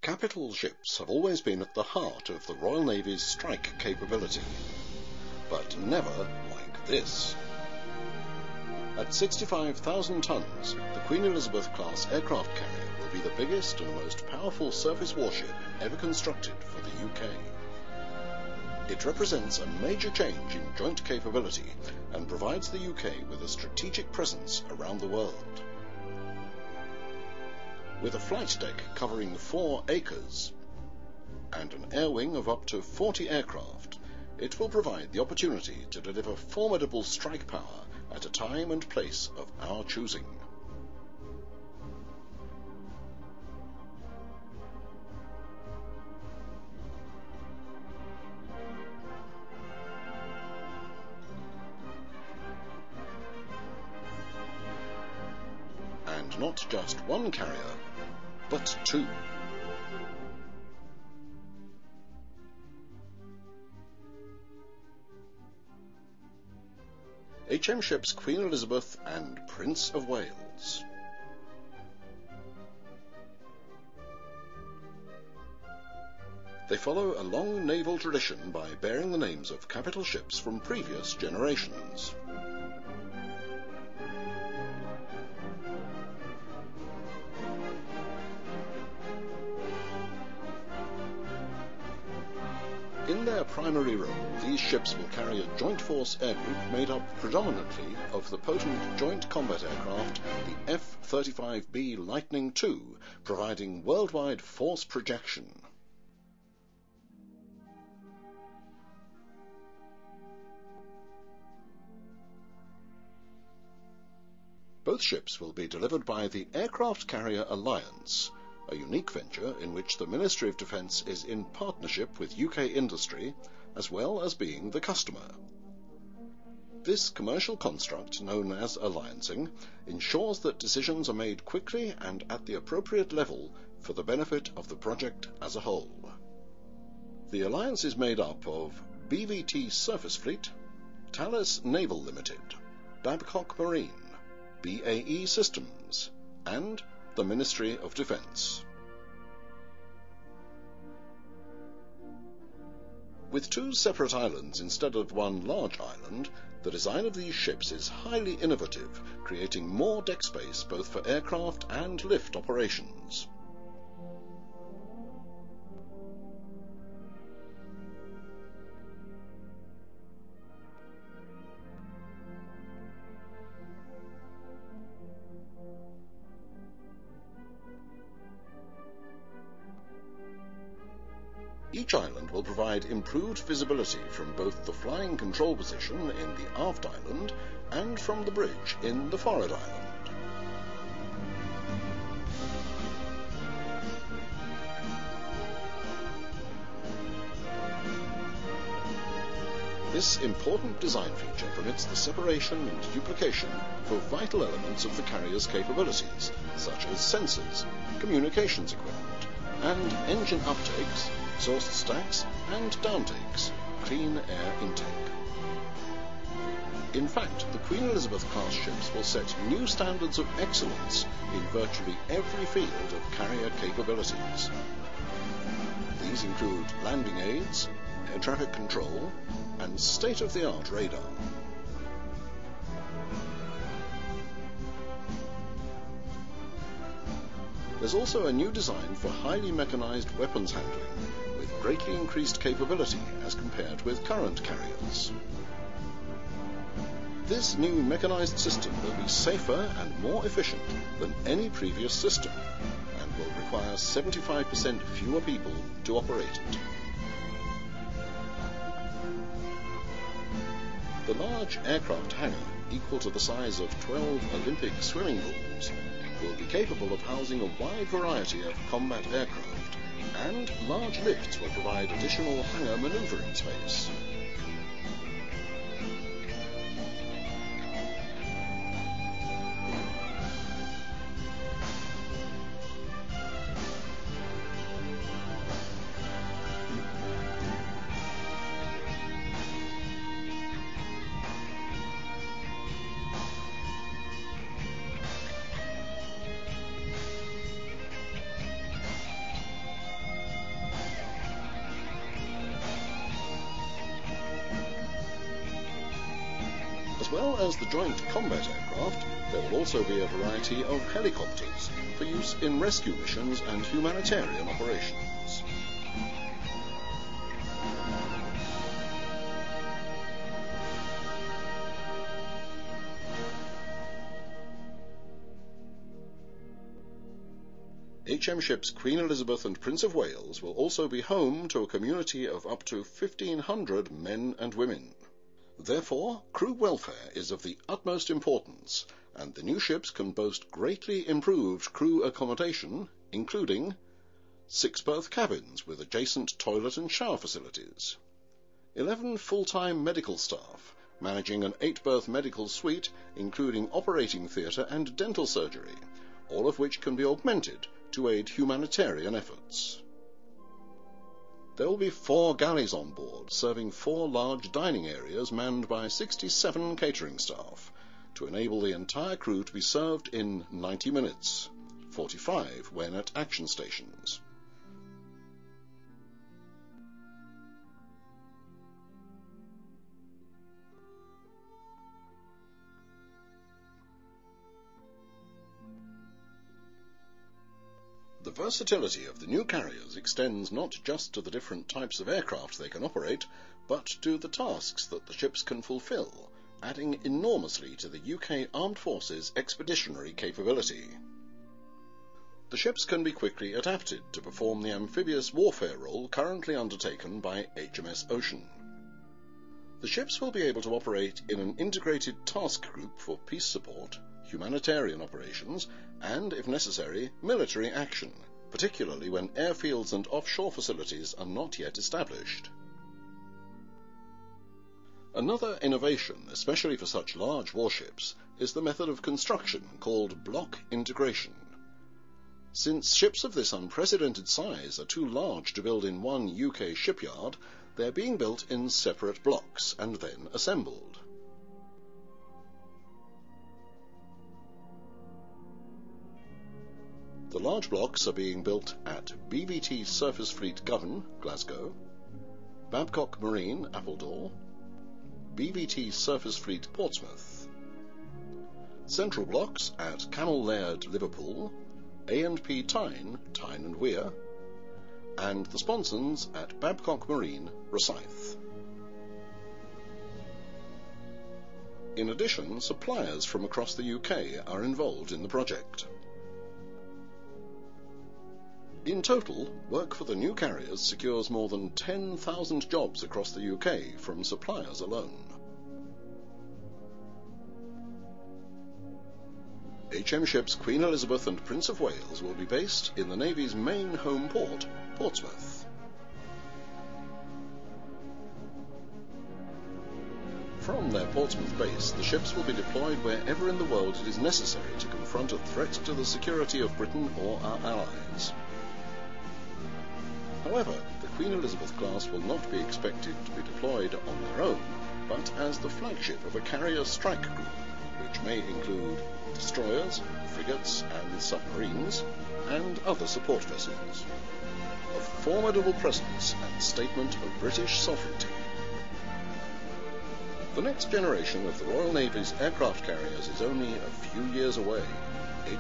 Capital ships have always been at the heart of the Royal Navy's strike capability, but never like this. At 65,000 tons, the Queen Elizabeth-class aircraft carrier will be the biggest and most powerful surface warship ever constructed for the UK. It represents a major change in joint capability and provides the UK with a strategic presence around the world. With a flight deck covering 4 acres and an air wing of up to 40 aircraft, it will provide the opportunity to deliver formidable strike power at a time and place of our choosing. And not just one carrier, but 2. HM ships Queen Elizabeth and Prince of Wales. They follow a long naval tradition by bearing the names of capital ships from previous generations. In their primary role, these ships will carry a joint force air group made up predominantly of the potent joint combat aircraft, the F-35B Lightning II, providing worldwide force projection. Both ships will be delivered by the Aircraft Carrier Alliance, a unique venture in which the Ministry of Defence is in partnership with UK industry, as well as being the customer. This commercial construct, known as alliancing, ensures that decisions are made quickly and at the appropriate level for the benefit of the project as a whole. The alliance is made up of BVT Surface Fleet, Thales Naval Limited, Babcock Marine, BAE Systems, and the Ministry of Defence. With 2 separate islands instead of one large island, the design of these ships is highly innovative, creating more deck space both for aircraft and lift operations. Each island will provide improved visibility from both the flying control position in the aft island and from the bridge in the forward island. This important design feature permits the separation and duplication for vital elements of the carrier's capabilities, such as sensors, communications equipment, and engine uptakes, exhaust stacks and downtakes, clean air intake. In fact, the Queen Elizabeth-class ships will set new standards of excellence in virtually every field of carrier capabilities. These include landing aids, air traffic control, and state-of-the-art radar. There's also a new design for highly mechanized weapons handling, with greatly increased capability as compared with current carriers. This new mechanized system will be safer and more efficient than any previous system, and will require 75% fewer people to operate it. The large aircraft hangar, equal to the size of 12 Olympic swimming pools, will be capable of housing a wide variety of combat aircraft, and large lifts will provide additional hangar manoeuvring space. As well as the joint combat aircraft, there will also be a variety of helicopters for use in rescue missions and humanitarian operations. HM ships Queen Elizabeth and Prince of Wales will also be home to a community of up to 1,500 men and women. Therefore, crew welfare is of the utmost importance, and the new ships can boast greatly improved crew accommodation, including 6-berth cabins with adjacent toilet and shower facilities, 11 full-time medical staff managing an 8-berth medical suite including operating theatre and dental surgery, all of which can be augmented to aid humanitarian efforts. There will be 4 galleys on board, serving 4 large dining areas manned by 67 catering staff, to enable the entire crew to be served in 90 minutes, 45 when at action stations. The versatility of the new carriers extends not just to the different types of aircraft they can operate, but to the tasks that the ships can fulfill, adding enormously to the UK Armed Forces expeditionary capability. The ships can be quickly adapted to perform the amphibious warfare role currently undertaken by HMS Ocean. The ships will be able to operate in an integrated task group for peace support, humanitarian operations, and, if necessary, military action, particularly when airfields and offshore facilities are not yet established. Another innovation, especially for such large warships, is the method of construction called block integration. Since ships of this unprecedented size are too large to build in one UK shipyard, they are being built in separate blocks and then assembled. The large blocks are being built at BVT Surface Fleet Govan, Glasgow, Babcock Marine, Appledore, BVT Surface Fleet Portsmouth, central blocks at Camel Laird, Liverpool, A&P Tyne, Tyne and Wear, and the sponsons at Babcock Marine, Rosyth. In addition, suppliers from across the UK are involved in the project. In total, work for the new carriers secures more than 10,000 jobs across the UK from suppliers alone. HM ships Queen Elizabeth and Prince of Wales will be based in the Navy's main home port, Portsmouth. From their Portsmouth base, the ships will be deployed wherever in the world it is necessary to confront a threat to the security of Britain or our allies. However, the Queen Elizabeth class will not be expected to be deployed on their own, but as the flagship of a carrier strike group, which may include destroyers, frigates and submarines, and other support vessels. A formidable presence and statement of British sovereignty. The next generation of the Royal Navy's aircraft carriers is only a few years away.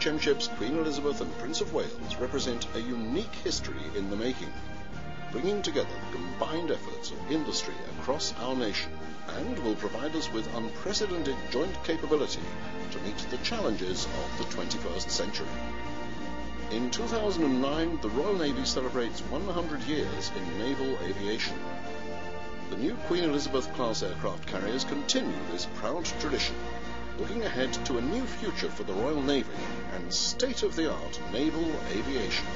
HM ships Queen Elizabeth and Prince of Wales represent a unique history in the making, bringing together the combined efforts of industry across our nation, and will provide us with unprecedented joint capability to meet the challenges of the 21st century. In 2009, the Royal Navy celebrates 100 years in naval aviation. The new Queen Elizabeth class aircraft carriers continue this proud tradition, looking ahead to a new future for the Royal Navy and state-of-the-art naval aviation.